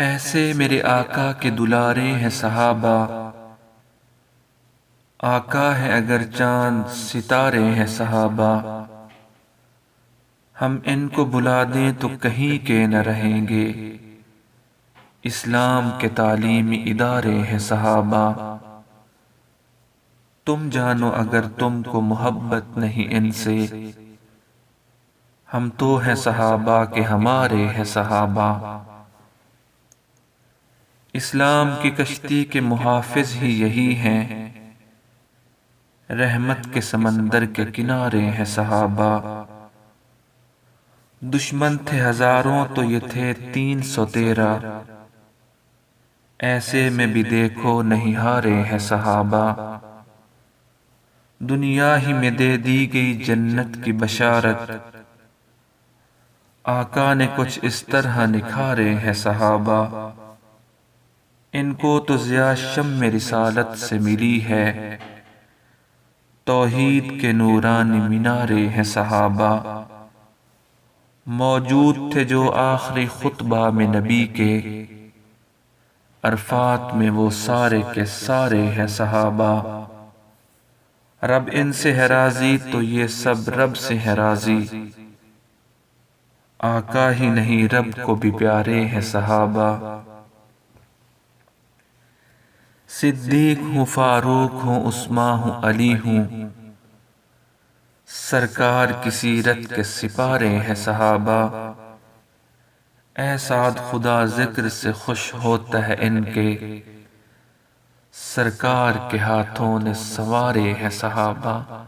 ایسے میرے آقا کے دلارے ہیں صحابہ، آقا ہے اگر چاند ستارے ہیں صحابہ، ہم ان کو بلا دیں تو کہیں کے نہ رہیں گے، اسلام کے تعلیمی ادارے ہیں صحابہ۔ تم جانو اگر تم کو محبت نہیں ان سے، ہم تو ہیں صحابہ کے ہمارے ہیں صحابہ۔ اسلام کی کشتی کے محافظ ہی یہی ہیں، رحمت کے سمندر کے کنارے ہیں صحابہ۔ دشمن تھے ہزاروں تو یہ تھے 313، ایسے میں بھی دیکھو نہیں ہارے ہیں صحابہ۔ دنیا ہی میں دے دی گئی جنت کی بشارت، آقا نے کچھ اس طرح نکھارے ہیں صحابہ۔ ان کو تو ضیاء شمع رسالت سے ملی ہے، توحید کے نورانی مینارے ہیں صحابہ۔ موجود تھے جو آخری خطبہ میں نبی کے، عرفات میں وہ سارے کے سارے ہیں صحابہ۔ رب ان سے ہے راضی تو یہ سب رب سے ہے راضی، آقا ہی نہیں رب کو بھی پیارے ہیں صحابہ۔ صدیق ہوں، فاروق ہوں، عثمان ہوں، علی ہوں، سرکار کی سیرت کے سپارے ہیں صحابہ۔ اے سعد خدا ذکر سے خوش ہوتا ہے ان کے، سرکار کے ہاتھوں نے سنوارے ہیں صحابہ۔